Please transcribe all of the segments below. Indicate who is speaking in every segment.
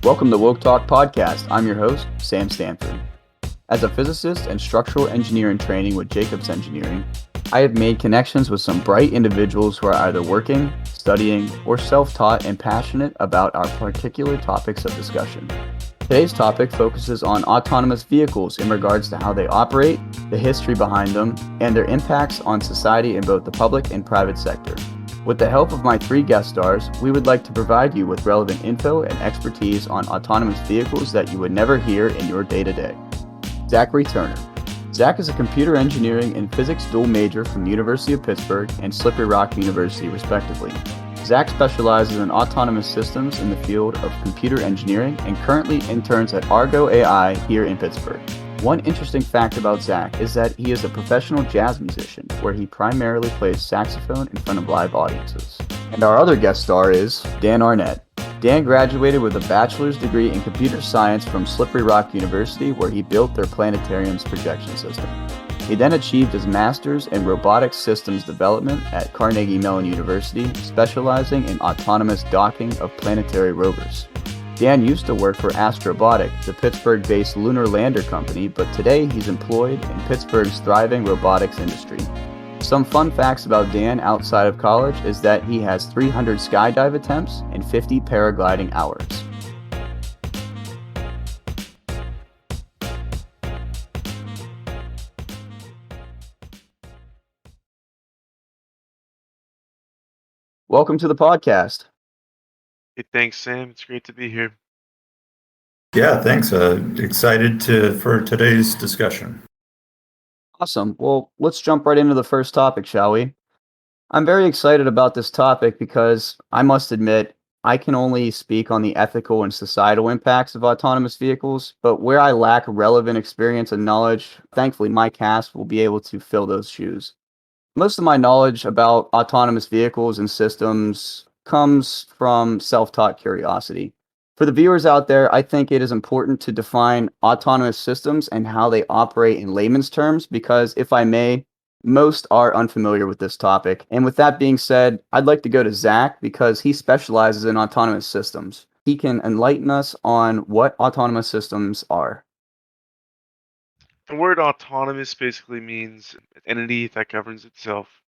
Speaker 1: Welcome to Woke Talk Podcast. I'm your host, Sam Stanford. As a physicist and structural engineer in training with Jacobs Engineering, I have made connections with some bright individuals who are either working, studying, or self-taught and passionate about our particular topics of discussion. Today's topic focuses on autonomous vehicles in regards to how they operate, the history behind them, and their impacts on society in both the public and private sector. With the help of my three guest stars, we would like to provide you with relevant info and expertise on autonomous vehicles that you would never hear in your day-to-day. Zachary Turner. Zach is a computer engineering and physics dual major from the University of Pittsburgh and Slippery Rock University, respectively. Zach specializes in autonomous systems in the field of computer engineering and currently interns at Argo AI here in Pittsburgh. One interesting fact about Zach is that he is a professional jazz musician, where he primarily plays saxophone in front of live audiences. And our other guest star is Dan Arnett. Dan graduated with a bachelor's degree in computer science from Slippery Rock University, where he built their planetarium's projection system. He then achieved his master's in robotics systems development at Carnegie Mellon University, specializing in autonomous docking of planetary rovers. Dan used to work for Astrobotic, the Pittsburgh-based lunar lander company, but today he's employed in Pittsburgh's thriving robotics industry. Some fun facts about Dan outside of college is that he has 300 skydive attempts and 50 paragliding hours. Welcome to the podcast.
Speaker 2: Hey, thanks, Sam. It's great to be here.
Speaker 3: Yeah, thanks. Excited for today's discussion.
Speaker 1: Awesome. Well, let's jump right into the first topic, shall we? I'm very excited about this topic because I must admit, I can only speak on the ethical and societal impacts of autonomous vehicles, but where I lack relevant experience and knowledge, thankfully my cast will be able to fill those shoes. Most of my knowledge about autonomous vehicles and systems comes from self-taught curiosity. For the viewers out there, I think it is important to define autonomous systems and how they operate in layman's terms, because if I may, most are unfamiliar with this topic. And with that being said, I'd like to go to Zach because he specializes in autonomous systems. He can enlighten us on what autonomous systems are.
Speaker 2: The word autonomous basically means an entity that governs itself.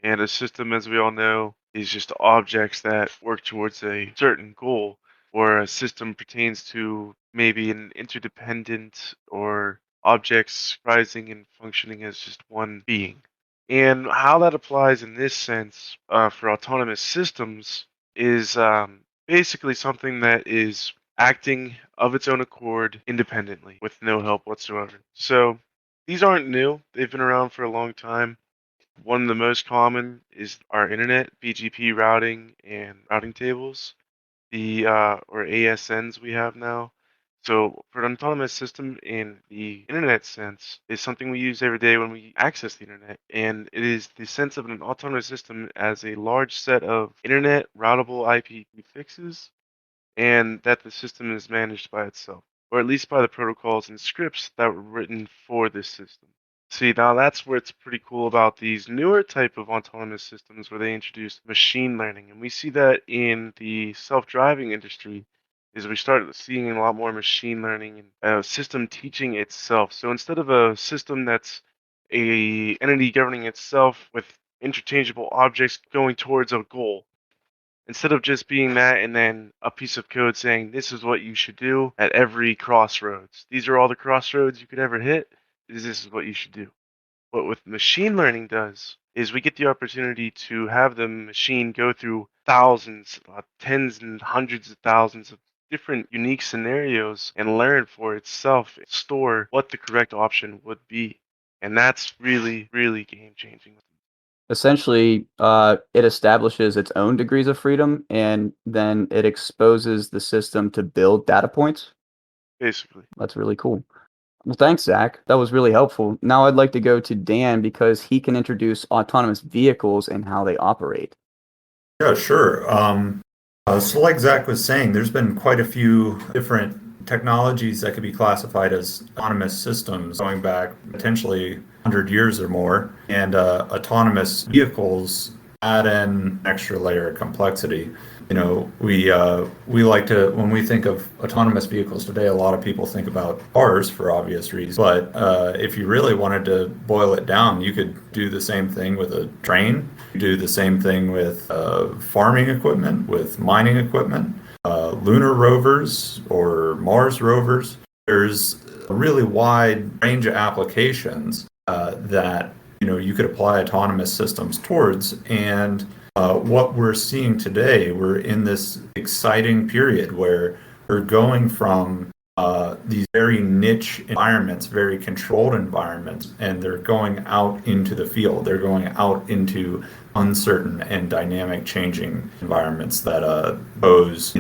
Speaker 2: And a system, as we all know, is just objects that work towards a certain goal, or a system pertains to maybe an interdependent or objects rising and functioning as just one being. And how that applies in this sense for autonomous systems is basically something that is acting of its own accord independently with no help whatsoever. So these aren't new, they've been around for a long time. One of the most common is our internet, BGP routing and routing tables, the or ASNs we have now. So for an autonomous system in the internet sense is something we use every day when we access the internet. And it is the sense of an autonomous system as a large set of internet routable IP fixes, and that the system is managed by itself, or at least by the protocols and scripts that were written for this system. See, now that's where it's pretty cool about these newer type of autonomous systems where they introduce machine learning. And we see that in the self-driving industry is we start seeing a lot more machine learning and a system teaching itself. So instead of a system that's a entity governing itself with interchangeable objects going towards a goal, instead of just being that and then a piece of code saying this is what you should do at every crossroads. These are all the crossroads you could ever hit. This is what you should do. What with machine learning does is we get the opportunity to have the machine go through thousands, tens and hundreds of thousands of different unique scenarios and learn for itself, store what the correct option would be. And that's really, really game changing.
Speaker 1: Essentially, it establishes its own degrees of freedom, and then it exposes the system to build data points.
Speaker 2: Basically.
Speaker 1: That's really cool. Well, thanks, Zach. That was really helpful. Now I'd like to go to Dan because he can introduce autonomous vehicles and how they operate.
Speaker 3: Yeah, sure. So like Zach was saying, there's been quite a few different technologies that could be classified as autonomous systems going back potentially 100 years or more. And autonomous vehicles add in an extra layer of complexity. We like to, when we think of autonomous vehicles today, a lot of people think about cars for obvious reasons. But if you really wanted to boil it down, you could do the same thing with a train. You do the same thing with farming equipment, with mining equipment, lunar rovers or Mars rovers. There's a really wide range of applications that you could apply autonomous systems towards. And what we're seeing today, we're in this exciting period where we're going from these very niche environments, very controlled environments, and they're going out into the field. They're going out into uncertain and dynamic changing environments that pose,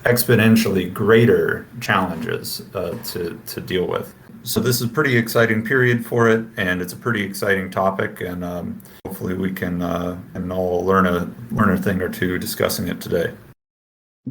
Speaker 3: exponentially greater challenges to deal with. So this is a pretty exciting period for it, and it's a pretty exciting topic, and hopefully we can and all learn a thing or two discussing it today.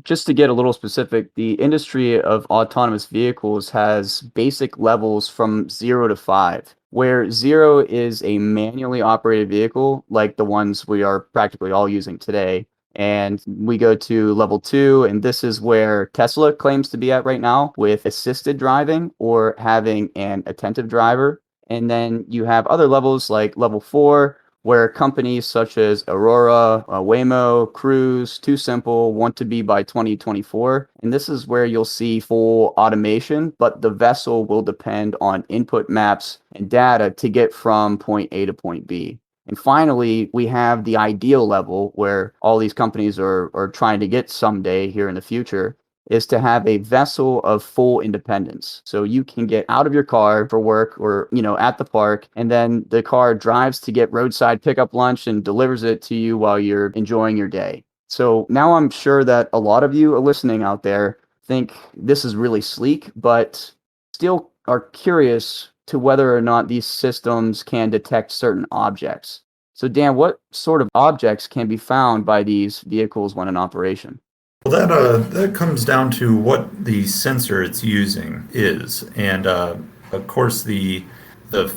Speaker 1: Just to get a little specific, the industry of autonomous vehicles has basic levels from 0 to 5, where 0 is a manually operated vehicle like the ones we are practically all using today. And we go to level 2, and this is where Tesla claims to be at right now with assisted driving or having an attentive driver. And then you have other levels like level 4, where companies such as Aurora, Waymo, Cruise, Too Simple want to be by 2024. And this is where you'll see full automation, but the vessel will depend on input maps and data to get from point A to point B. And finally, we have the ideal level where all these companies are trying to get someday here in the future, is to have a vessel of full independence. So you can get out of your car for work or, at the park, and then the car drives to get roadside pickup lunch and delivers it to you while you're enjoying your day. So now I'm sure that a lot of you are listening out there think this is really sleek, but still are curious to whether or not these systems can detect certain objects. So Dan, what sort of objects can be found by these vehicles when in operation?
Speaker 3: Well, that comes down to what the sensor it's using is, and of course the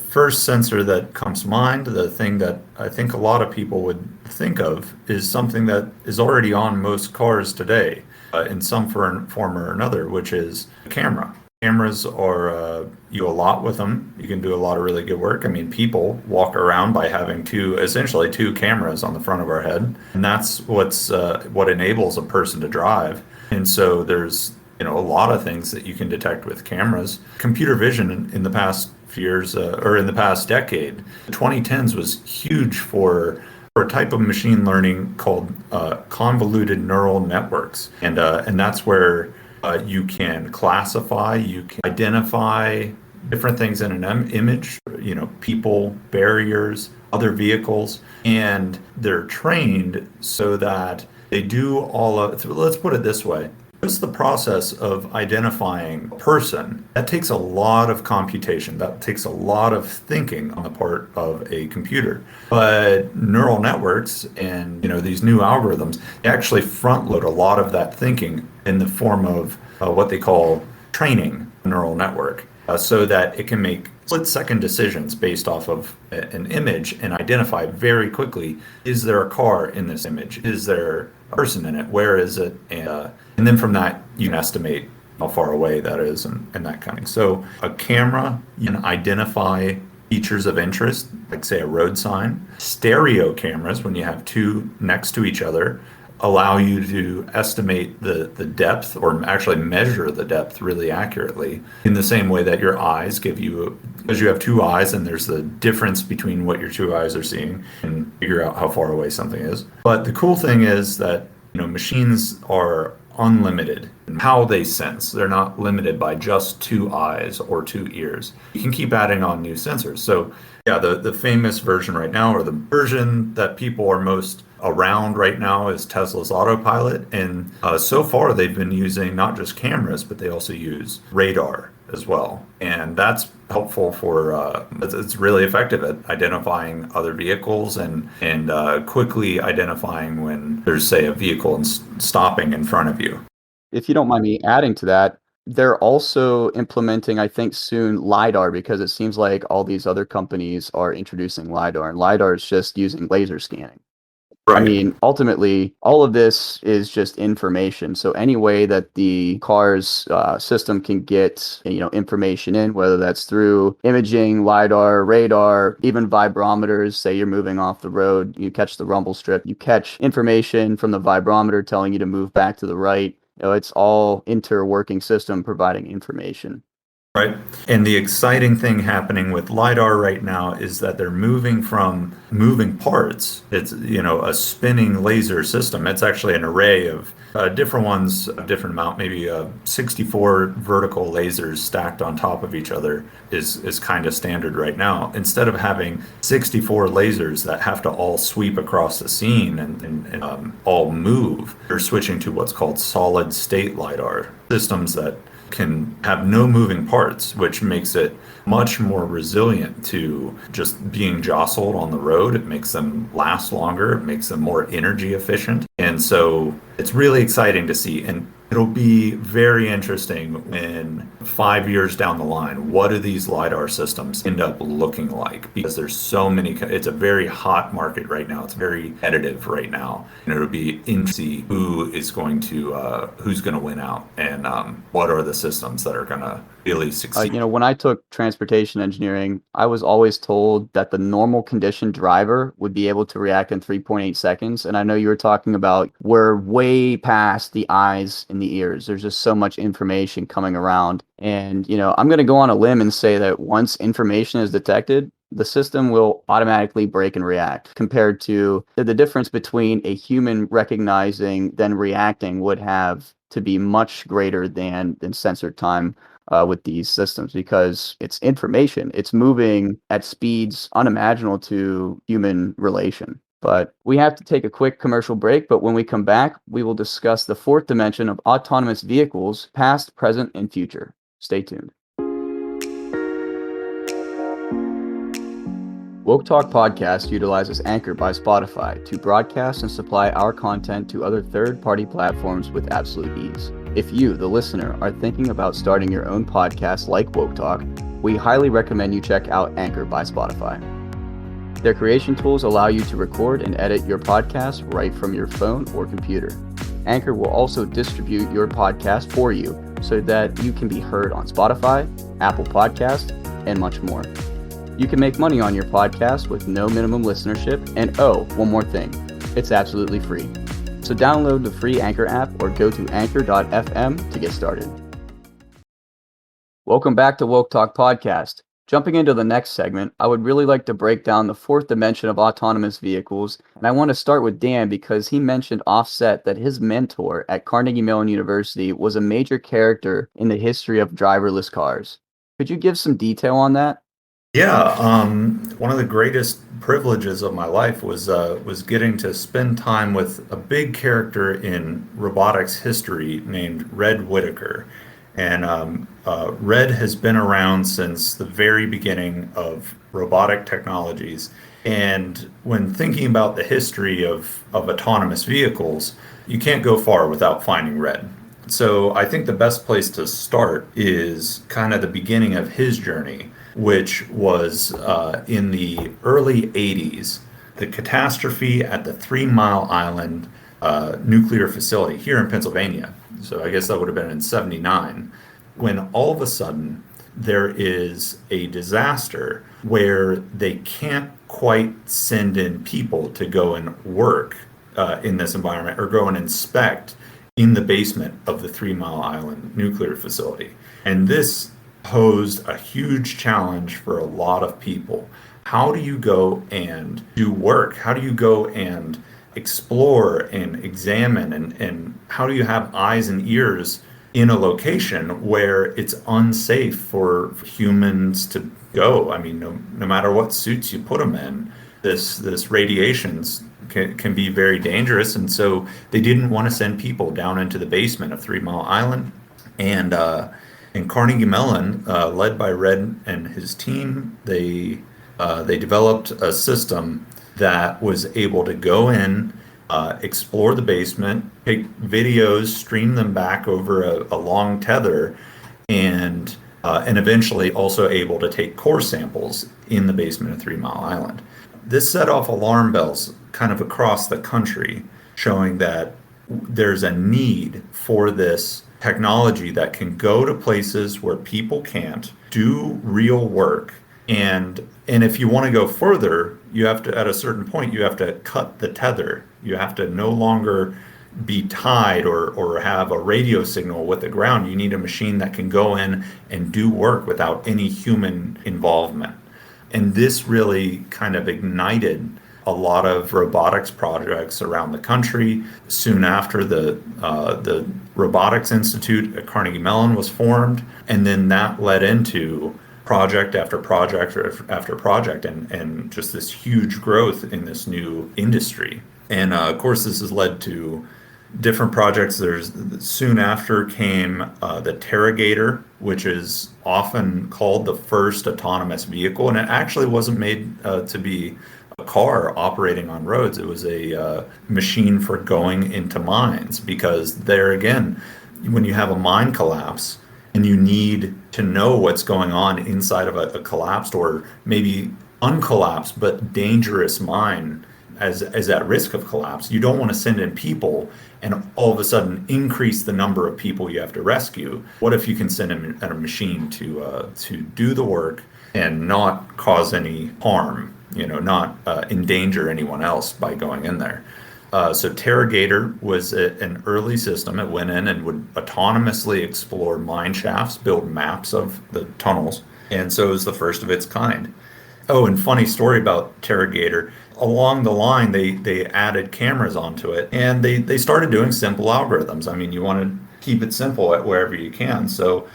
Speaker 3: first sensor that comes to mind, the thing that I think a lot of people would think of, is something that is already on most cars today, in some form or another, which is a camera. Cameras are, you do a lot with them. You can do a lot of really good work. I mean, people walk around by having essentially two cameras on the front of our head. And that's what enables a person to drive. And so there's, a lot of things that you can detect with cameras. Computer vision in the past few years, or in the past decade, the 2010s was huge for a type of machine learning called convoluted neural networks. And that's where you can classify, you can identify different things in an image, people, barriers, other vehicles, and they're trained so that they do let's put it this way. Just the process of identifying a person, that takes a lot of computation. That takes a lot of thinking on the part of a computer. But neural networks and these new algorithms, they actually front load a lot of that thinking in the form of what they call training a neural network, so that it can make split-second decisions based off of an image and identify very quickly, is there a car in this image? Is there a person in it? Where is it? And then from that, you can estimate how far away that is and that kind of thing. So a camera, you can identify features of interest, like say a road sign. Stereo cameras, when you have two next to each other, allow you to estimate the depth, or actually measure the depth really accurately, in the same way that your eyes give you, because you have two eyes and there's the difference between what your two eyes are seeing, and figure out how far away something is. But the cool thing is that machines are unlimited in how they sense. They're not limited by just two eyes or two ears. You can keep adding on new sensors. So yeah, the famous version right now, or the version that people are most around right now, is Tesla's autopilot. And so far they've been using not just cameras, but they also use radar as well. And that's helpful for, it's really effective at identifying other vehicles and quickly identifying when there's, say, a vehicle stopping in front of you.
Speaker 1: If you don't mind me adding to that, they're also implementing, I think, soon LiDAR, because it seems like all these other companies are introducing LiDAR, and LiDAR is just using laser scanning. I
Speaker 3: Right.
Speaker 1: mean, ultimately, all of this is just information. So any way that the car's system can get, information in, whether that's through imaging, LiDAR, radar, even vibrometers, say you're moving off the road, you catch the rumble strip, you catch information from the vibrometer telling you to move back to the right. It's all interworking system providing information.
Speaker 3: Right. And the exciting thing happening with LiDAR right now is that they're moving from moving parts. It's, a spinning laser system. It's actually an array of different ones, a different amount, maybe 64 vertical lasers stacked on top of each other is kind of standard right now. Instead of having 64 lasers that have to all sweep across the scene and all move, they're switching to what's called solid state LiDAR systems that can have no moving parts, which makes it much more resilient to just being jostled on the road. It makes them last longer, it makes them more energy efficient. And so it's really exciting to see. And it'll be very interesting in 5 years down the line. What do these LiDAR systems end up looking like? Because there's so many, it's a very hot market right now. It's very competitive right now. And it'll be interesting to see who's going to win out and what are the systems that are going to really succeed.
Speaker 1: When I took transportation engineering, I was always told that the normal condition driver would be able to react in 3.8 seconds. And I know you were talking about we're way past the eyes and the ears. There's just so much information coming around. And, I'm going to go on a limb and say that once information is detected, the system will automatically brake and react compared to the difference between a human recognizing then reacting would have to be much greater than sensor time with these systems, because it's information. It's moving at speeds unimaginable to human relation. But we have to take a quick commercial break. But when we come back, we will discuss the fourth dimension of autonomous vehicles, past, present, and future. Stay tuned. Woke Talk Podcast utilizes Anchor by Spotify to broadcast and supply our content to other third-party platforms with absolute ease. If you, the listener, are thinking about starting your own podcast like Woke Talk, we highly recommend you check out Anchor by Spotify. Their creation tools allow you to record and edit your podcast right from your phone or computer. Anchor will also distribute your podcast for you so that you can be heard on Spotify, Apple Podcasts, and much more. You can make money on your podcast with no minimum listenership, and one more thing, it's absolutely free. So download the free Anchor app or go to anchor.fm to get started. Welcome back to Woke Talk Podcast. Jumping into the next segment, I would really like to break down the fourth dimension of autonomous vehicles, and I want to start with Dan because he mentioned offset that his mentor at Carnegie Mellon University was a major character in the history of driverless cars. Could you give some detail on that?
Speaker 3: Yeah, one of the greatest privileges of my life was getting to spend time with a big character in robotics history named Red Whittaker. And Red has been around since the very beginning of robotic technologies. And when thinking about the history of autonomous vehicles, you can't go far without finding Red. So I think the best place to start is kind of the beginning of his journey, which was in the early 80s, the catastrophe at the 3 Mile Island nuclear facility here in Pennsylvania. So I guess that would have been in 79, when all of a sudden there is a disaster where they can't quite send in people to go and work in this environment or go and inspect in the basement of the 3 Mile Island nuclear facility. And this posed a huge challenge for a lot of people. How do you go and do work? How do you go and explore and examine and how do you have eyes and ears in a location where it's unsafe for humans to go? I mean, no matter what suits you put them in, this radiations can be very dangerous. And so they didn't want to send people down into the basement of 3 Mile Island. And Carnegie Mellon, led by Red and his team, they developed a system that was able to go in, explore the basement, take videos, stream them back over a long tether, and eventually also able to take core samples in the basement of 3 Mile Island. This set off alarm bells kind of across the country, showing that there's a need for this technology that can go to places where people can't do real work. And if you want to go further, you have to, at a certain point, you have to cut the tether. You have to no longer be tied or have a radio signal with the ground. You need a machine that can go in and do work without any human involvement. And this really kind of ignited a lot of robotics projects around the country. Soon after, the Robotics Institute at Carnegie Mellon was formed, and then that led into project after project after project, and just this huge growth in this new industry. And of course, this has led to different projects. There's soon after came the Terragator, which is often called the first autonomous vehicle, and it actually wasn't made to be a car operating on roads. It was a machine for going into mines, because there again, when you have a mine collapse and you need to know what's going on inside of a collapsed or maybe uncollapsed but dangerous mine as at risk of collapse, you don't want to send in people and all of a sudden increase the number of people you have to rescue. What if you can send in a machine to do the work and not cause any harm, not endanger anyone else by going in there? So Terragator was an early system. It went in and would autonomously explore mine shafts, build maps of the tunnels, and so it was the first of its kind. Oh, and funny story about Terragator. Along the line, they added cameras onto it, and they started doing simple algorithms. I mean, you want to keep it simple at wherever you can. So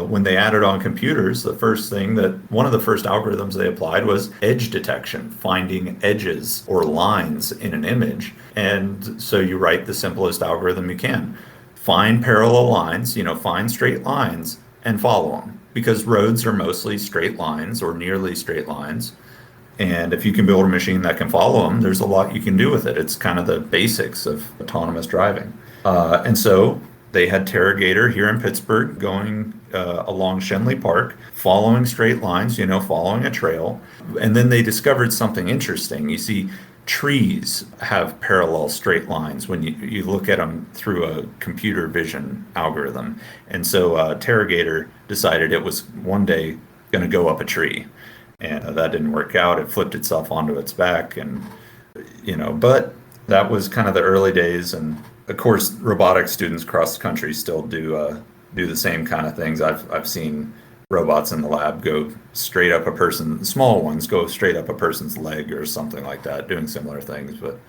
Speaker 3: when they added on computers, one of the first algorithms they applied was edge detection, finding edges or lines in an image. And so you write the simplest algorithm you can. Find parallel lines, find straight lines and follow them, because roads are mostly straight lines or nearly straight lines. And if you can build a machine that can follow them, there's a lot you can do with it. It's kind of the basics of autonomous driving. And so they had Terragator here in Pittsburgh going along Shenley Park, following straight lines, following a trail. And then they discovered something interesting. You see, trees have parallel straight lines when you look at them through a computer vision algorithm. And so Terragator decided it was one day going to go up a tree. And that didn't work out. It flipped itself onto its back, and but that was kind of the early days. And of course, robotics students across the country still do the same kind of things. I've seen robots in the lab go straight up a person, small ones go straight up a person's leg or something like that, doing similar things. But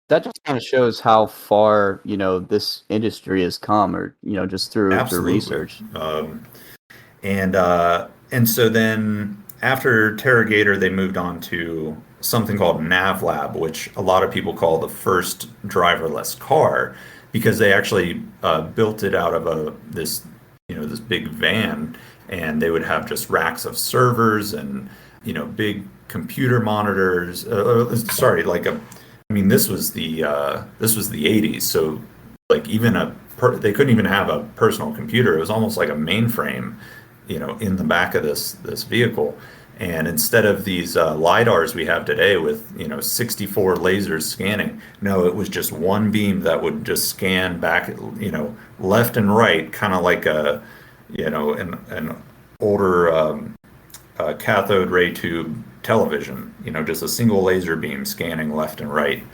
Speaker 1: that just kind of shows how far this industry has come, or just through research.
Speaker 3: And so then after Terragator, they moved on to something called NavLab, which a lot of people call the first driverless car, because they actually built it out of this big van, and they would have just racks of servers and big computer monitors. This was the 80s, so like they couldn't even have a personal computer. It was almost like a mainframe, in the back of this vehicle. And instead of these LiDARs we have today with 64 lasers scanning, no, it was just one beam that would just scan back, left and right, kind of like an older cathode ray tube television, just a single laser beam scanning left and right.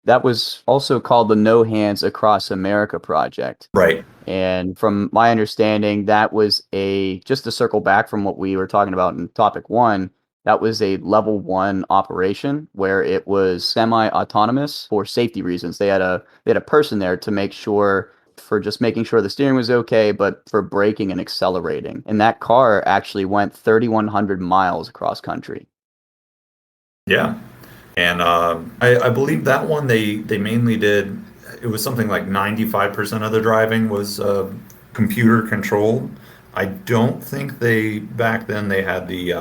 Speaker 1: That was also called the No Hands Across America project.
Speaker 3: Right.
Speaker 1: And from my understanding, that was just to circle back from what we were talking about in topic 1, that was a level 1 operation where it was semi-autonomous for safety reasons. They had a person there to making sure the steering was okay, but for braking and accelerating. And that car actually went 3,100 miles across country.
Speaker 3: Yeah. And I believe that one they mainly did, it was something like 95% of the driving was computer controlled. I don't think back then they had the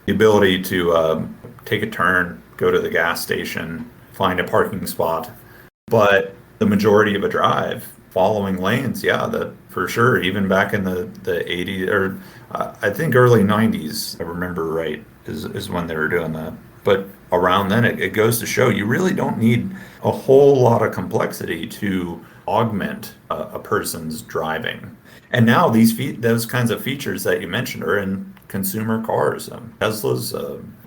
Speaker 3: ability to take a turn, go to the gas station, find a parking spot. But the majority of a drive, following lanes, yeah, that for sure. Even back in the 80s, or I think early 90s, I remember right, is when they were doing that. But around then, it goes to show you really don't need a whole lot of complexity to augment a person's driving. And now those kinds of features that you mentioned are in consumer cars, Tesla's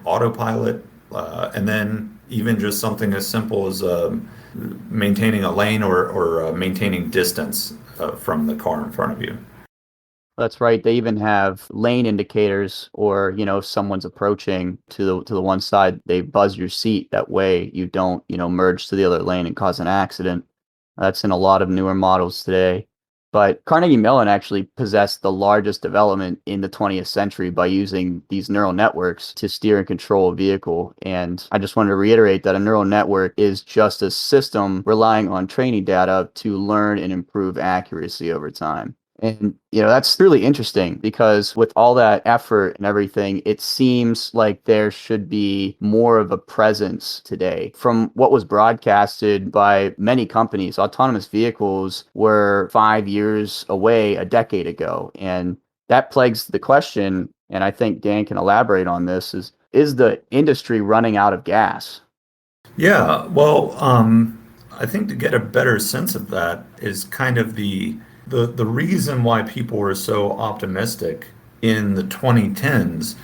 Speaker 3: autopilot, and then even just something as simple as maintaining a lane or maintaining distance from the car in front of you.
Speaker 1: That's right. They even have lane indicators, or if someone's approaching to the one side, they buzz your seat. That way you don't merge to the other lane and cause an accident. That's in a lot of newer models today. But Carnegie Mellon actually possessed the largest development in the 20th century by using these neural networks to steer and control a vehicle. And I just wanted to reiterate that a neural network is just a system relying on training data to learn and improve accuracy over time. And, that's really interesting because with all that effort and everything, it seems like there should be more of a presence today. From what was broadcasted by many companies, autonomous vehicles were 5 years away a decade ago. And that plagues the question, and I think Dan can elaborate on this, is the industry running out of gas?
Speaker 3: Yeah, well, I think to get a better sense of that is kind of the reason why people were so optimistic in the 2010s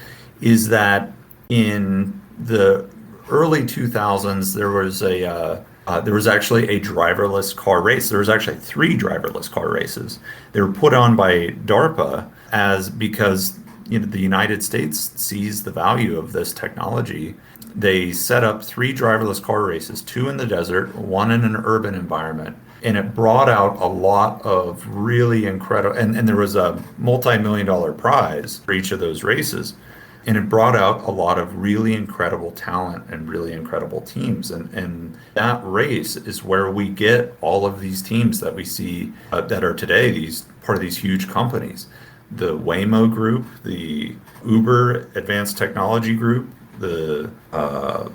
Speaker 3: is that in the early 2000s there was actually a driverless car race. There was actually three driverless car races. They were put on by DARPA because the United States sees the value of this technology. They set up three driverless car races, two in the desert, one in an urban environment. And it brought out a lot of really incredible, and there was a multi-million-dollar prize for each of those races. And it brought out a lot of really incredible talent and really incredible teams. And that race is where we get all of these teams that we see that are today, part of these huge companies. The Waymo group, the Uber Advanced Technology Group,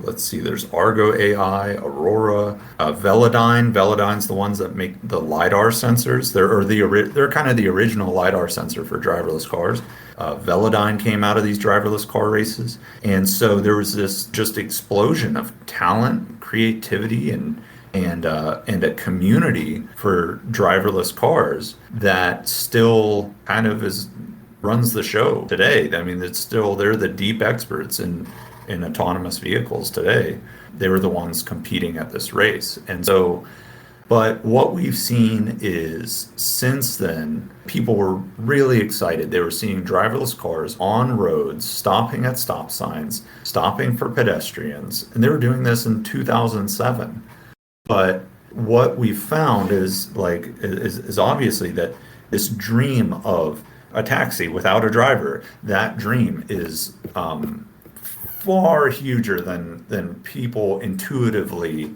Speaker 3: let's see, there's Argo AI, Aurora, Velodyne. Velodyne's the ones that make the LiDAR sensors. They're kind of the original LiDAR sensor for driverless cars. Velodyne came out of these driverless car races. And so there was this just explosion of talent, creativity, and a community for driverless cars that still kind of runs the show today. I mean, they're the deep experts in autonomous vehicles today. They were the ones competing at this race. And so, but what we've seen is since then, people were really excited. They were seeing driverless cars on roads, stopping at stop signs, stopping for pedestrians. And they were doing this in 2007. But what we found is obviously that this dream of a taxi without a driver, that dream is far huger than people intuitively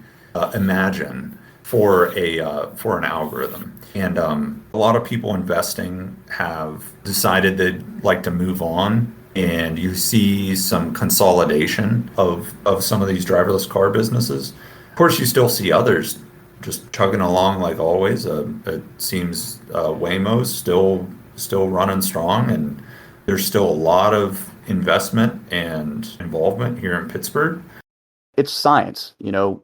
Speaker 3: imagine for an algorithm. And a lot of people investing have decided they'd like to move on. And you see some consolidation of some of these driverless car businesses. Of course, you still see others just chugging along like always. It seems Waymo's still running strong, and there's still a lot of investment and involvement here in Pittsburgh.
Speaker 1: It's science.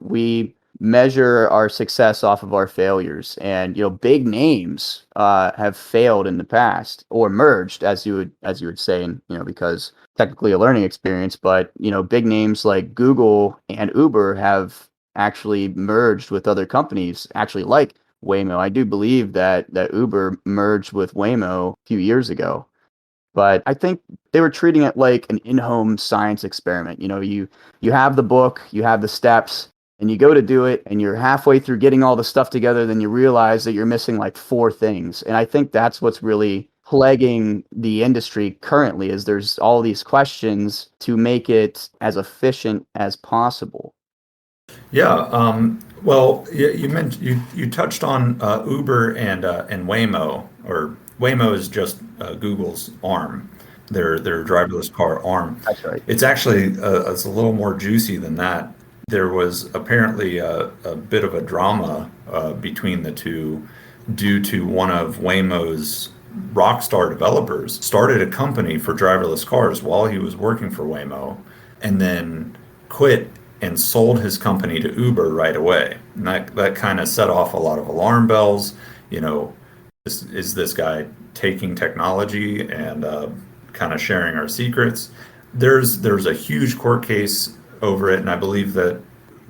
Speaker 1: We measure our success off of our failures, and big names have failed in the past or merged, as you would say, and because technically a learning experience. But big names like Google and Uber have actually merged with other companies, actually like Waymo. I do believe that Uber merged with Waymo a few years ago. But I think they were treating it like an in-home science experiment. You have the book, you have the steps, and you go to do it, and you're halfway through getting all the stuff together, then you realize that you're missing like four things. And I think that's what's really plaguing the industry currently, is there's all these questions to make it as efficient as possible.
Speaker 3: Yeah, well, you touched on Uber and Waymo, or Waymo is just Google's arm, their driverless car arm.
Speaker 1: That's right.
Speaker 3: It's actually it's a little more juicy than that. There was apparently a bit of a drama between the two due to one of Waymo's rock star developers started a company for driverless cars while he was working for Waymo, and then quit and sold his company to Uber right away. And that kind of set off a lot of alarm bells. You know, is this guy taking technology and kind of sharing our secrets? There's a huge court case over it, and I believe that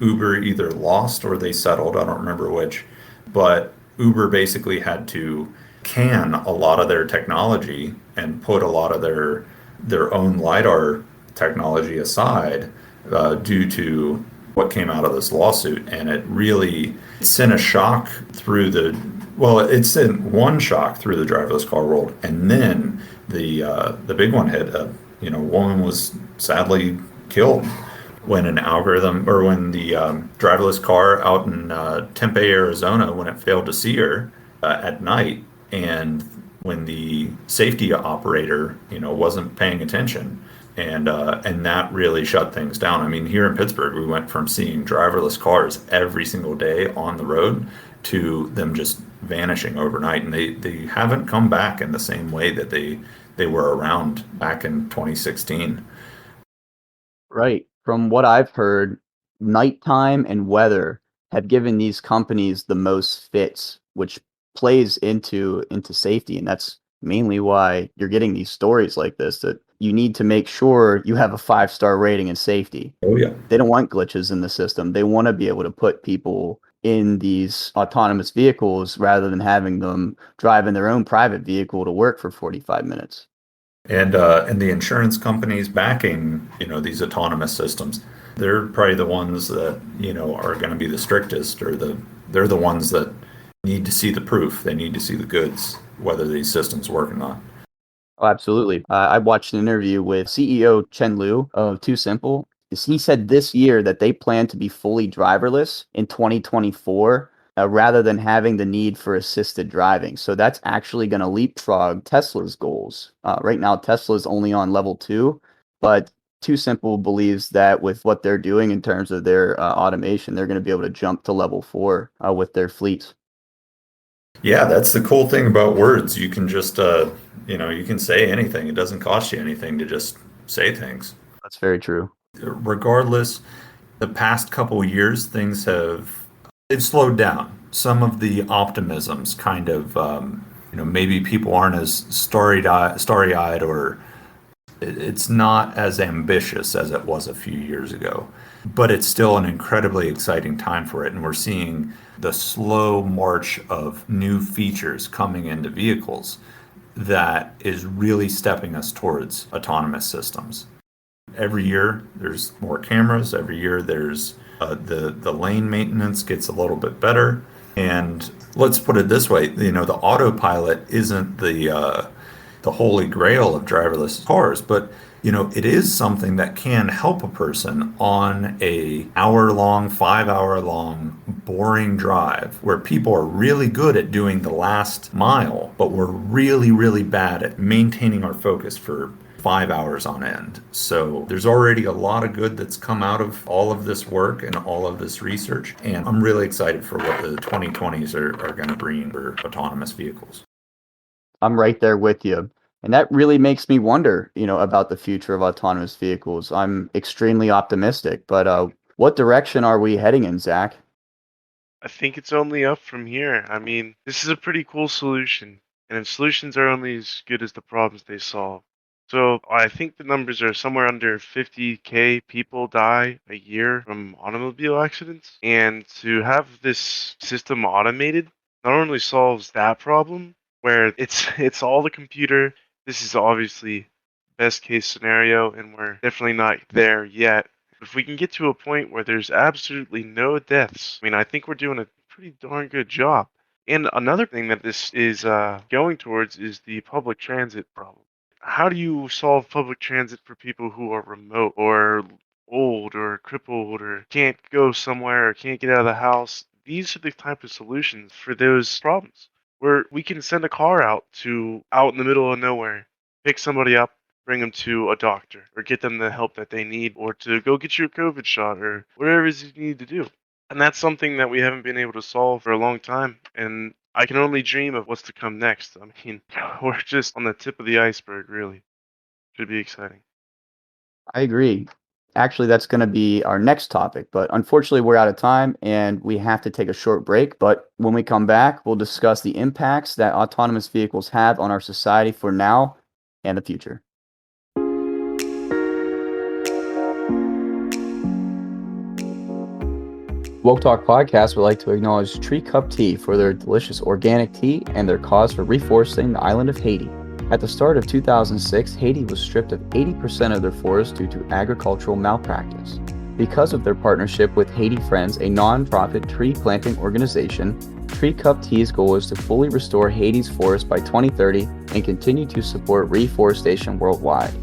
Speaker 3: Uber either lost or they settled. I don't remember which, but Uber basically had to can a lot of their technology and put a lot of their own lidar technology aside due to what came out of this lawsuit, and it really sent a shock through the well, it sent one shock through the driverless car world, and then the big one hit. A woman was sadly killed when an algorithm or when the driverless car out in Tempe, Arizona, when it failed to see her at night, and when the safety operator, wasn't paying attention, and that really shut things down. I mean, here in Pittsburgh, we went from seeing driverless cars every single day on the road to them just vanishing overnight, and they haven't come back in the same way that they were around back in 2016.
Speaker 1: Right. From what I've heard, nighttime and weather have given these companies the most fits, which plays into safety, and that's mainly why you're getting these stories like this, that you need to make sure you have a 5-star rating in safety.
Speaker 3: Oh yeah.
Speaker 1: They don't want glitches in the system. They want to be able to put people in these autonomous vehicles rather than having them drive in their own private vehicle to work for 45 minutes.
Speaker 3: And the insurance companies backing, these autonomous systems, they're probably the ones that, are going to be the strictest, or they're the ones that need to see the proof. They need to see the goods, whether these systems work or not.
Speaker 1: Oh, absolutely. I watched an interview with CEO Chen Liu of Too Simple. He said this year that they plan to be fully driverless in 2024, rather than having the need for assisted driving. So that's actually going to leapfrog Tesla's goals. Right now, Tesla's only on level 2, but Too Simple believes that with what they're doing in terms of their automation, they're going to be able to jump to level 4 with their fleets.
Speaker 3: Yeah, that's the cool thing about words. You can just, you can say anything. It doesn't cost you anything to just say things.
Speaker 1: That's very true.
Speaker 3: Regardless, the past couple of years, they've slowed down. Some of the optimisms kind of, maybe people aren't as starry-eyed, or it's not as ambitious as it was a few years ago. But it's still an incredibly exciting time for it, and we're seeing the slow march of new features coming into vehicles that is really stepping us towards autonomous systems. Every year there's more cameras. Every year there's the lane maintenance gets a little bit better. And let's put it this way: the autopilot isn't the holy grail of driverless cars, but it is something that can help a person on a hour-long, 5-hour-long, boring drive where people are really good at doing the last mile, but we're really, really bad at maintaining our focus for 5 hours on end. So there's already a lot of good that's come out of all of this work and all of this research, and I'm really excited for what the 2020s are going to bring for autonomous vehicles.
Speaker 1: I'm right there with you. And that really makes me wonder, about the future of autonomous vehicles. I'm extremely optimistic, but what direction are we heading in, Zach?
Speaker 2: I think it's only up from here. I mean, this is a pretty cool solution, and solutions are only as good as the problems they solve. So I think the numbers are somewhere under 50K people die a year from automobile accidents. And to have this system automated not only solves that problem, where it's all the computer. This is obviously best case scenario, and we're definitely not there yet. If we can get to a point where there's absolutely no deaths, I mean, I think we're doing a pretty darn good job. And another thing that this is going towards is the public transit problem. How do you solve public transit for people who are remote or old or crippled or can't go somewhere or can't get out of the house? These are the type of solutions for those problems where we can send a car out in the middle of nowhere, pick somebody up, bring them to a doctor, or get them the help that they need, or to go get your COVID shot, or whatever it is you need to do. And that's something that we haven't been able to solve for a long time. And I can only dream of what's to come next. I mean, we're just on the tip of the iceberg, really. Should be exciting.
Speaker 1: I agree. Actually, that's going to be our next topic, but unfortunately, we're out of time and we have to take a short break. But when we come back, we'll discuss the impacts that autonomous vehicles have on our society for now and the future. Woke Talk Podcast would like to acknowledge Tree Cup Tea for their delicious organic tea and their cause for reforesting the island of Haiti. At the start of 2006, Haiti was stripped of 80% of their forests due to agricultural malpractice. Because of their partnership with Haiti Friends, a non-profit tree planting organization, Tree Cup Tea's goal is to fully restore Haiti's forests by 2030 and continue to support reforestation worldwide.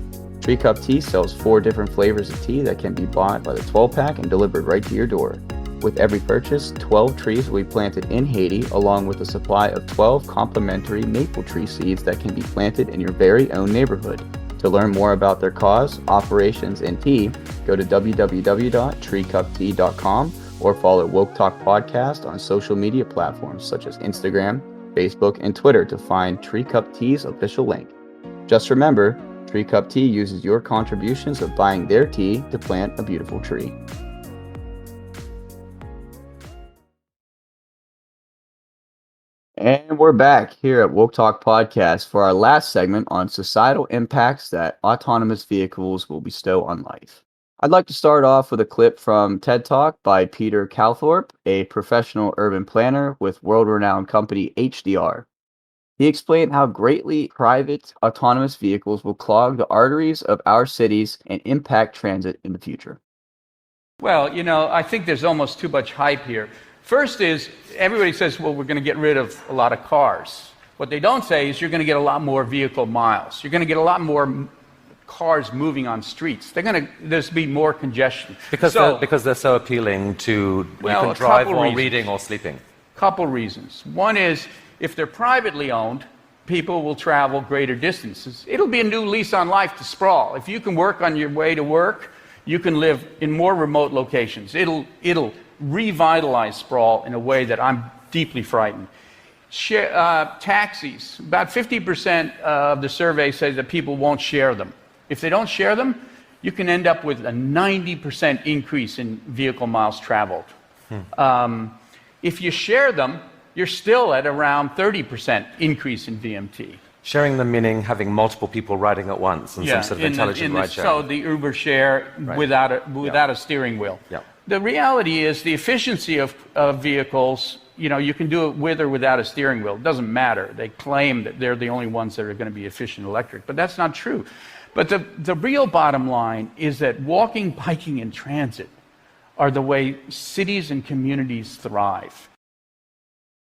Speaker 1: Tree Cup Tea sells 4 different flavors of tea that can be bought by the 12-pack and delivered right to your door. With every purchase, 12 trees will be planted in Haiti, along with a supply of 12 complimentary maple tree seeds that can be planted in your very own neighborhood. To learn more about their cause, operations, and tea, go to www.treecuptea.com or follow Woke Talk Podcast on social media platforms such as Instagram, Facebook, and Twitter to find Tree Cup Tea's official link. Just remember, Tree Cup Tea uses your contributions of buying their tea to plant a beautiful tree. And we're back here at Woke Talk Podcast for our last segment on societal impacts that autonomous vehicles will bestow on life. I'd like to start off with a clip from TED Talk by Peter Calthorpe, a professional urban planner with world-renowned company HDR. He explained how greatly private autonomous vehicles will clog the arteries of our cities and impact transit in the future.
Speaker 4: Well, I think there's almost too much hype here. First is, everybody says, well, we're going to get rid of a lot of cars. What they don't say is you're going to get a lot more vehicle miles. You're going to get a lot more cars moving on streets. There's be more congestion.
Speaker 5: Because they're so appealing to, you can drive while reading or sleeping.
Speaker 4: Couple reasons. One is, if they're privately owned, people will travel greater distances. It'll be a new lease on life to sprawl. If you can work on your way to work, you can live in more remote locations. It'll revitalize sprawl in a way that I'm deeply frightened. Taxis, about 50% of the survey says that people won't share them. If they don't share them, you can end up with a 90% increase in vehicle miles traveled. If you share them, you're still at around 30% increase in VMT.
Speaker 5: Sharing them meaning having multiple people riding at once and some sort of intelligent ride sharing.
Speaker 4: So the Uber share without a steering wheel.
Speaker 5: Yeah.
Speaker 4: The reality is the efficiency of vehicles, you can do it with or without a steering wheel. It doesn't matter. They claim that they're the only ones that are going to be efficient electric, but that's not true. But the real bottom line is that walking, biking, and transit are the way cities and communities thrive.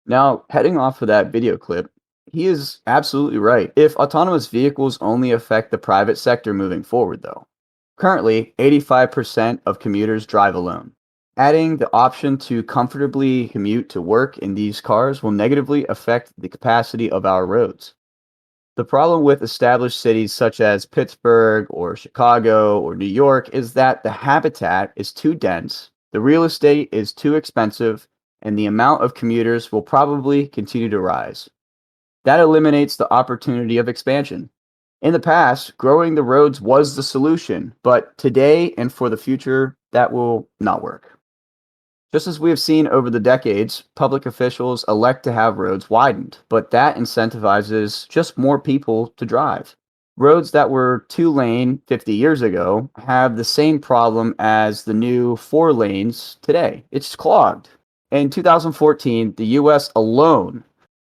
Speaker 1: Now, heading off of that video clip, he is absolutely right. If autonomous vehicles only affect the private sector moving forward, though. Currently, 85% of commuters drive alone. Adding the option to comfortably commute to work in these cars will negatively affect the capacity of our roads. The problem with established cities such as Pittsburgh or Chicago or New York is that the habitat is too dense, the real estate is too expensive, and the amount of commuters will probably continue to rise. That eliminates the opportunity of expansion. In the past, growing the roads was the solution, but today and for the future, that will not work. Just as we have seen over the decades, public officials elect to have roads widened, but that incentivizes just more people to drive. Roads that were 2-lane 50 years ago have the same problem as the new 4 lanes today. It's clogged. In 2014, the US alone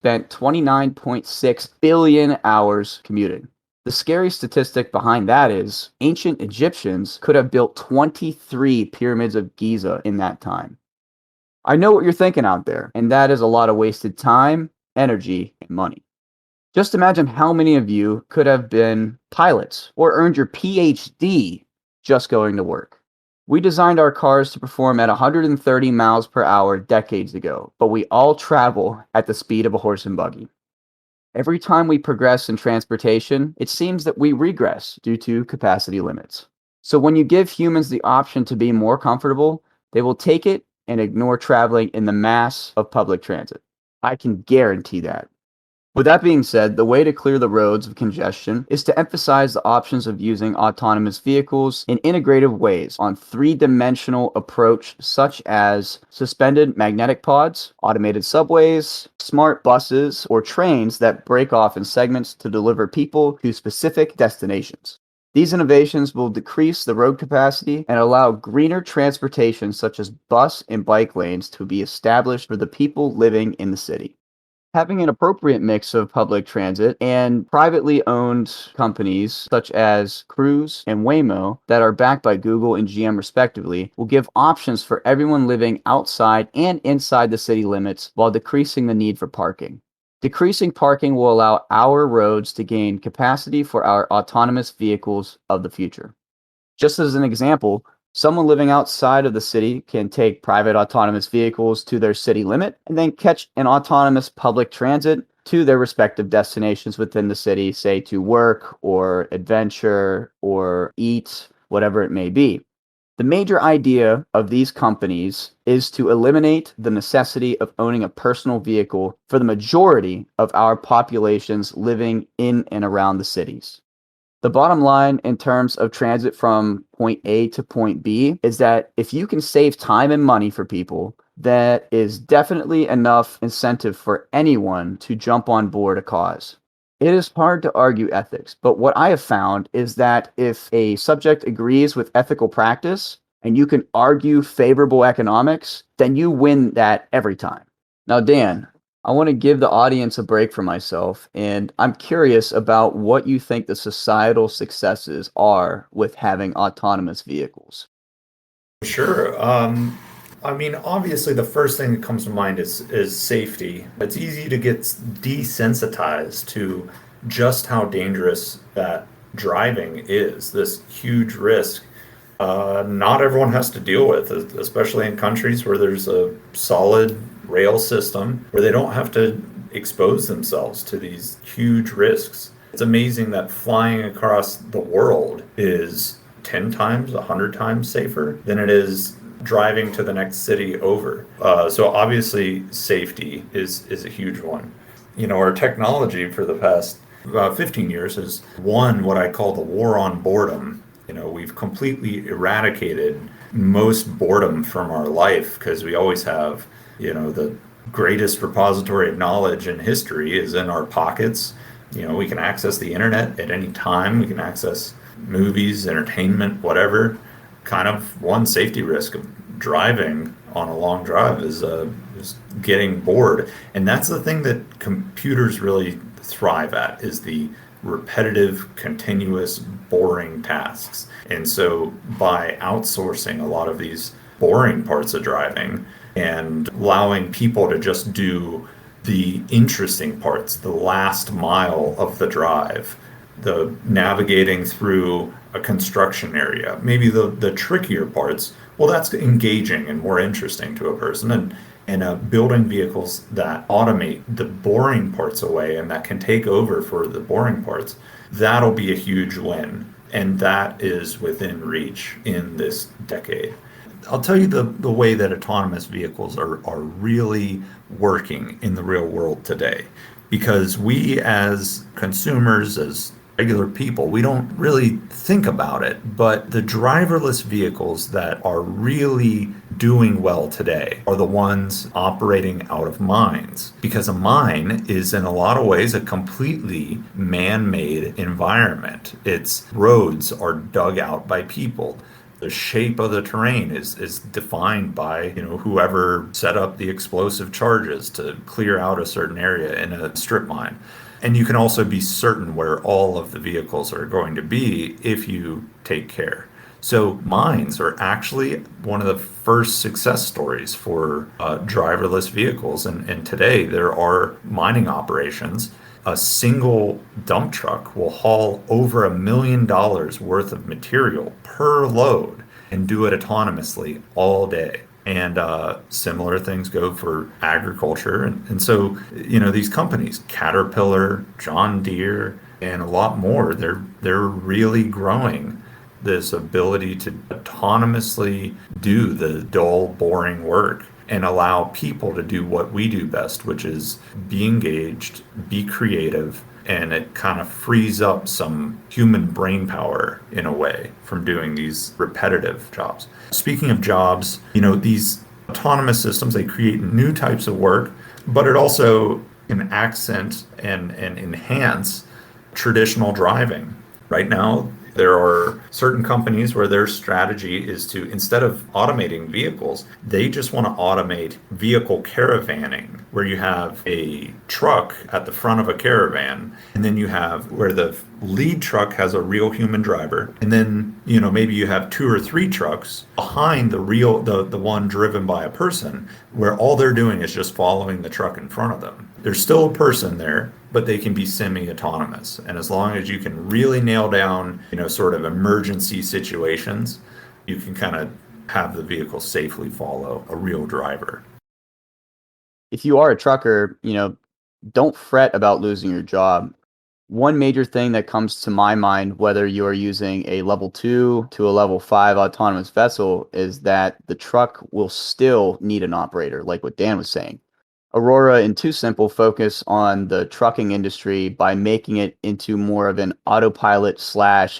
Speaker 1: spent 29.6 billion hours commuting. The scary statistic behind that is ancient Egyptians could have built 23 pyramids of Giza in that time. I know what you're thinking out there, and that is a lot of wasted time, energy, and money. Just imagine how many of you could have been pilots or earned your PhD just going to work. We designed our cars to perform at 130 miles per hour decades ago, but we all travel at the speed of a horse and buggy. Every time we progress in transportation, it seems that we regress due to capacity limits. So when you give humans the option to be more comfortable, they will take it and ignore traveling in the mass of public transit. I can guarantee that. With that being said, the way to clear the roads of congestion is to emphasize the options of using autonomous vehicles in integrative ways on three-dimensional approach such as suspended magnetic pods, automated subways, smart buses, or trains that break off in segments to deliver people to specific destinations. These innovations will decrease the road capacity and allow greener transportation such as bus and bike lanes to be established for the people living in the city. Having an appropriate mix of public transit and privately owned companies such as Cruise and Waymo that are backed by Google and GM respectively will give options for everyone living outside and inside the city limits while decreasing the need for parking. Decreasing parking will allow our roads to gain capacity for our autonomous vehicles of the future. Just as an example, someone living outside of the city can take private autonomous vehicles to their city limit and then catch an autonomous public transit to their respective destinations within the city, say to work or adventure or eat, whatever it may be. The major idea of these companies is to eliminate the necessity of owning a personal vehicle for the majority of our populations living in and around the cities. The bottom line in terms of transit from point A to point B is that if you can save time and money for people, that is definitely enough incentive for anyone to jump on board a cause. It is hard to argue ethics, but what I have found is that if a subject agrees with ethical practice and you can argue favorable economics, then you win that every time. Now, Dan, I want to give the audience a break from myself, and I'm curious about what you think the societal successes are with having autonomous vehicles.
Speaker 3: Sure. I mean, obviously, the first thing that comes to mind is safety. It's easy to get desensitized to just how dangerous that driving is, this huge risk. Not everyone has to deal with, especially in countries where there's a solid rail system where they don't have to expose themselves to these huge risks. It's amazing that flying across the world is 10 times, 100 times safer than it is driving to the next city over. So obviously safety is a huge one. You know, our technology for the past 15 years has won what I call the war on boredom. You know, we've completely eradicated most boredom from our life because we always have, you know, the greatest repository of knowledge in history is in our pockets. You know, we can access the internet at any time. We can access movies, entertainment, whatever. Kind of one safety risk of driving on a long drive is getting bored. And that's the thing that computers really thrive at, is the repetitive, continuous, boring tasks. And so by outsourcing a lot of these boring parts of driving and allowing people to just do the interesting parts, the last mile of the drive, the navigating through a construction area, maybe the trickier parts, well, that's engaging and more interesting to a person. And building vehicles that automate the boring parts away and that can take over for the boring parts, that'll be a huge win. And that is within reach in this decade. I'll tell you the way that autonomous vehicles are really working in the real world today. Because we as consumers, as regular people, we don't really think about it, but the driverless vehicles that are really doing well today are the ones operating out of mines, because a mine is in a lot of ways a completely man-made environment. Its roads are dug out by people. The shape of the terrain is defined by, you know, whoever set up the explosive charges to clear out a certain area in a strip mine. And you can also be certain where all of the vehicles are going to be if you take care. So mines are actually one of the first success stories for driverless vehicles. And today there are mining operations. A single dump truck will haul over $1 million worth of material per load and do it autonomously all day. And similar things go for agriculture. And so, you know, these companies, Caterpillar, John Deere, and a lot more, they're really growing this ability to autonomously do the dull, boring work. and allow people to do what we do best, which is be engaged, be creative, and it kind of frees up some human brain power in a way from doing these repetitive jobs. Speaking of jobs, these autonomous systems, they create new types of work, but it also can accent and enhance traditional driving. Right now, there are certain companies where their strategy is to, instead of automating vehicles, they just want to automate vehicle caravanning, where you have a truck at the front of a caravan, and then you have where the lead truck has a real human driver, and then maybe you have 2 or 3 trucks behind the one driven by a person, where all they're doing is just following the truck in front of them. There's still a person there, but they can be semi-autonomous. And as long as you can really nail down, sort of emergency situations, you can kind of have the vehicle safely follow a real driver.
Speaker 1: If you are a trucker, don't fret about losing your job. One major thing that comes to my mind, whether you are using a level 2 to a level 5 autonomous vessel, is that the truck will still need an operator, like what Dan was saying. Aurora and TuSimple focus on the trucking industry by making it into more of an autopilot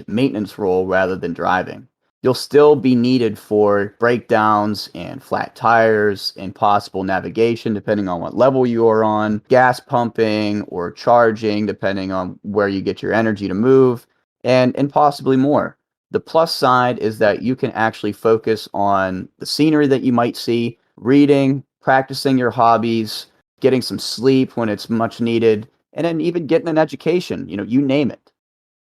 Speaker 1: / maintenance role rather than driving. You'll still be needed for breakdowns and flat tires and possible navigation, depending on what level you are on, gas pumping or charging, depending on where you get your energy to move, and possibly more. The plus side is that you can actually focus on the scenery that you might see, reading, practicing your hobbies, getting some sleep when it's much needed, and then even getting an education, you name it.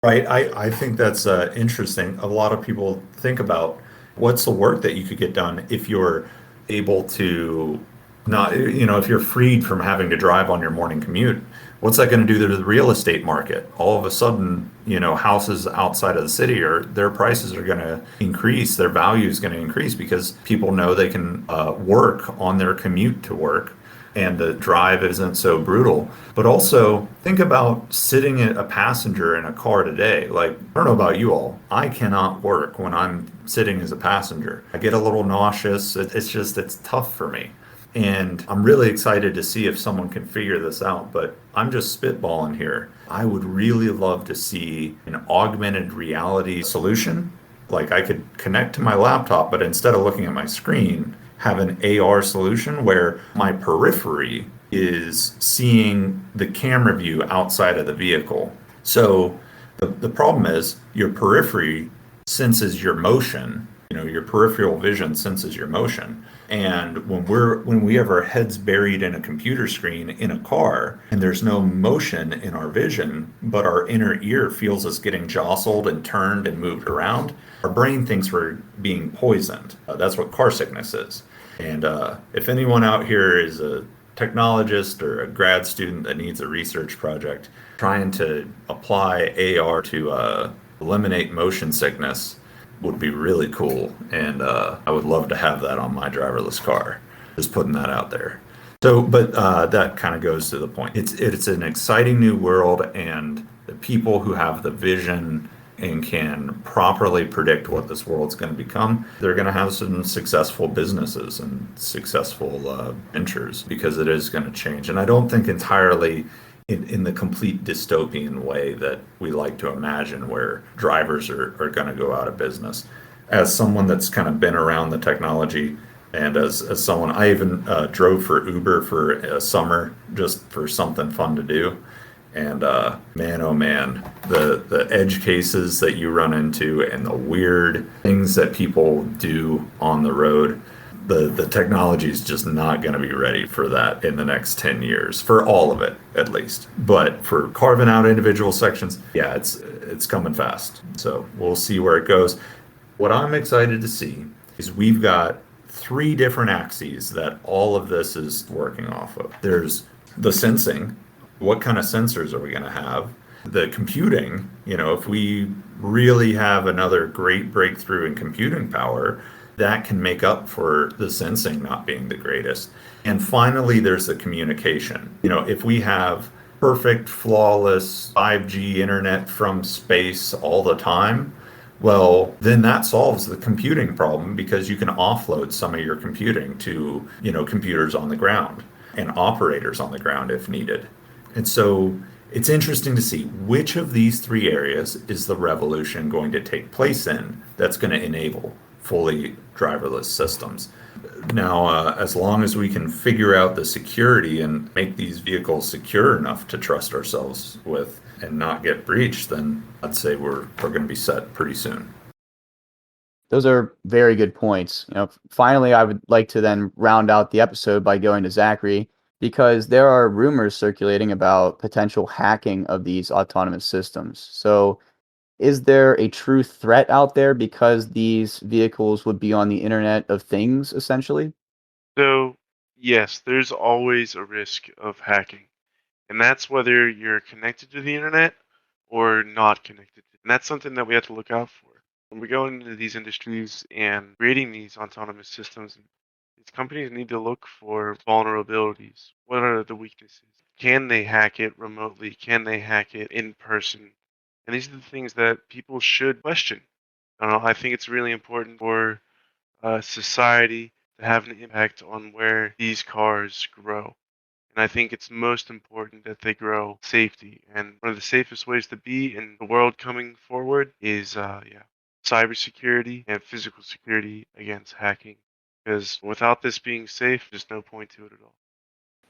Speaker 3: Right. I think that's interesting. A lot of people think about what's the work that you could get done if you're able to not, if you're freed from having to drive on your morning commute. What's that going to do to the real estate market? All of a sudden, houses outside of the city, their prices are going to increase, their value is going to increase because people know they can work on their commute to work, and the drive isn't so brutal. But also think about sitting a passenger in a car today. Like, I don't know about you all, I cannot work when I'm sitting as a passenger. I get a little nauseous. It's tough for me. And I'm really excited to see if someone can figure this out, but I'm just spitballing here. I would really love to see an augmented reality solution. Like, I could connect to my laptop, but instead of looking at my screen, have an AR solution where my periphery is seeing the camera view outside of the vehicle. So the problem is your periphery senses your motion. Your peripheral vision senses your motion. And when we have our heads buried in a computer screen in a car and there's no motion in our vision, but our inner ear feels us getting jostled and turned and moved around, our brain thinks we're being poisoned. That's what car sickness is. And if anyone out here is a technologist or a grad student that needs a research project trying to apply AR to eliminate motion sickness, would be really cool, and I would love to have that on my driverless car. Just putting that out there. So, but that kind of goes to the point. It's an exciting new world, and the people who have the vision and can properly predict what this world's going to become, they're going to have some successful businesses and successful ventures, because it is going to change. And I don't think entirely in the complete dystopian way that we like to imagine, where drivers are going to go out of business. As someone that's kind of been around the technology, and as someone, I even drove for Uber for a summer just for something fun to do. And man, oh man, the edge cases that you run into and the weird things that people do on the road, the technology is just not going to be ready for that in the next 10 years, for all of it, at least. But for carving out individual sections, yeah, it's coming fast. So we'll see where it goes. What I'm excited to see is we've got 3 different axes that all of this is working off of. There's the sensing. What kind of sensors are we going to have? The computing, if we really have another great breakthrough in computing power, that can make up for the sensing not being the greatest. And finally, there's the communication. If we have perfect, flawless 5G internet from space all the time, Well, then that solves the computing problem because you can offload some of your computing to, computers on the ground and operators on the ground if needed. And so it's interesting to see which of these three areas is the revolution going to take place in that's going to enable fully driverless systems. Now, as long as we can figure out the security and make these vehicles secure enough to trust ourselves with and not get breached, then I'd say we're going to be set pretty soon.
Speaker 1: Those are very good points. Finally, I would like to then round out the episode by going to Zachary, because there are rumors circulating about potential hacking of these autonomous systems. So, is there a true threat out there because these vehicles would be on the Internet of Things, essentially?
Speaker 2: So, yes, there's always a risk of hacking, and that's whether you're connected to the internet or not connected. And that's something that we have to look out for. When we go into these industries and creating these autonomous systems, these companies need to look for vulnerabilities. What are the weaknesses? Can they hack it remotely? Can they hack it in person? And these are the things that people should question. I think it's really important for society to have an impact on where these cars grow. And I think it's most important that they grow safety. And one of the safest ways to be in the world coming forward is, cybersecurity and physical security against hacking. Because without this being safe, there's no point to it at all.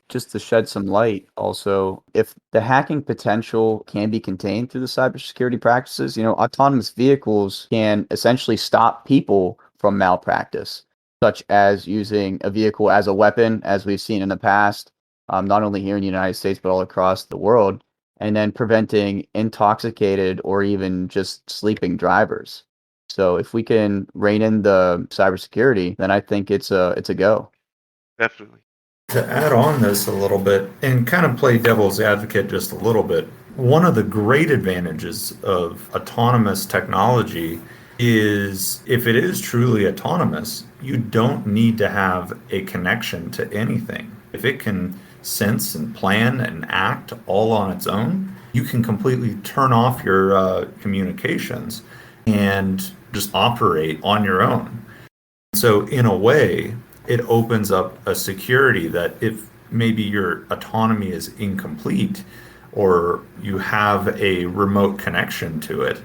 Speaker 1: Just to shed some light, also, if the hacking potential can be contained through the cybersecurity practices, autonomous vehicles can essentially stop people from malpractice, such as using a vehicle as a weapon, as we've seen in the past, not only here in the United States, but all across the world, and then preventing intoxicated or even just sleeping drivers. So if we can rein in the cybersecurity, then I think it's a go.
Speaker 2: Definitely.
Speaker 3: To add on this a little bit and kind of play devil's advocate just a little bit, one of the great advantages of autonomous technology is if it is truly autonomous, you don't need to have a connection to anything. If it can sense and plan and act all on its own, you can completely turn off your communications and just operate on your own. So in a way, it opens up a security that if maybe your autonomy is incomplete or you have a remote connection to it,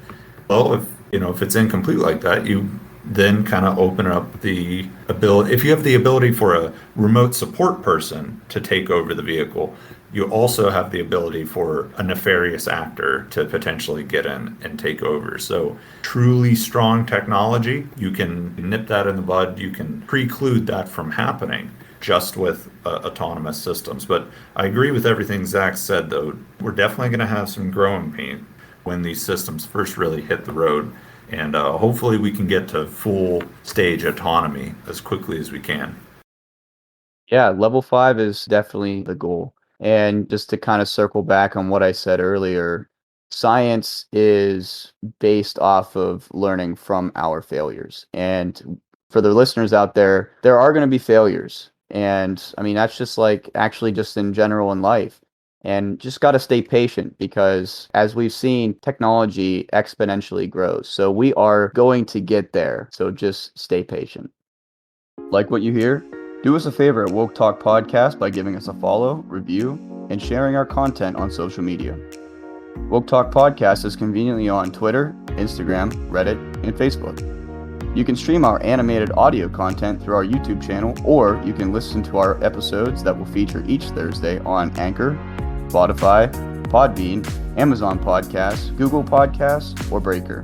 Speaker 3: well, if it's incomplete like that, you then kind of open up the ability. If you have the ability for a remote support person to take over the vehicle, you also have the ability for a nefarious actor to potentially get in and take over. So truly strong technology, you can nip that in the bud. You can preclude that from happening just with autonomous systems. But I agree with everything Zach said, though. We're definitely going to have some growing pain when these systems first really hit the road. And hopefully we can get to full stage autonomy as quickly as we can.
Speaker 1: Yeah, level 5 is definitely the goal. And just to kind of circle back on what I said earlier, science is based off of learning from our failures. And for the listeners out there are going to be failures. And I mean, that's just like actually just in general in life. And just got to stay patient because as we've seen, technology exponentially grows. So we are going to get there. So just stay patient. Like what you hear? Do us a favor at Woke Talk Podcast by giving us a follow, review, and sharing our content on social media. Woke Talk Podcast is conveniently on Twitter, Instagram, Reddit, and Facebook. You can stream our animated audio content through our YouTube channel, or you can listen to our episodes that will feature each Thursday on Anchor, Spotify, Podbean, Amazon Podcasts, Google Podcasts, or Breaker.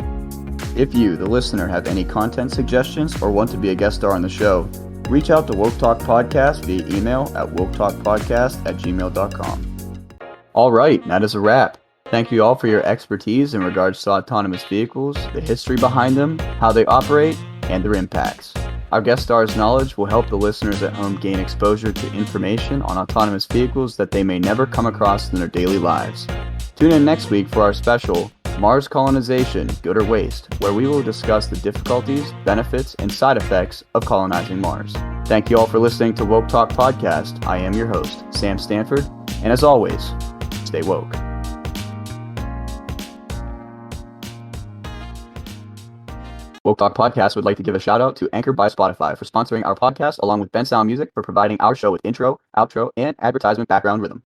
Speaker 1: If you, the listener, have any content suggestions or want to be a guest star on the show, reach out to Woke Talk Podcast via email at woketalkpodcast@gmail.com. All right, that is a wrap. Thank you all for your expertise in regards to autonomous vehicles, the history behind them, how they operate, and their impacts. Our guest stars' knowledge will help the listeners at home gain exposure to information on autonomous vehicles that they may never come across in their daily lives. Tune in next week for our special Mars Colonization, Good or Waste, where we will discuss the difficulties, benefits, and side effects of colonizing Mars. Thank you all for listening to Woke Talk Podcast. I am your host, Sam Stanford, and as always, stay woke. Woke Talk Podcast would like to give a shout out to Anchor by Spotify for sponsoring our podcast, along with Ben Sound Music for providing our show with intro, outro, and advertisement background rhythm.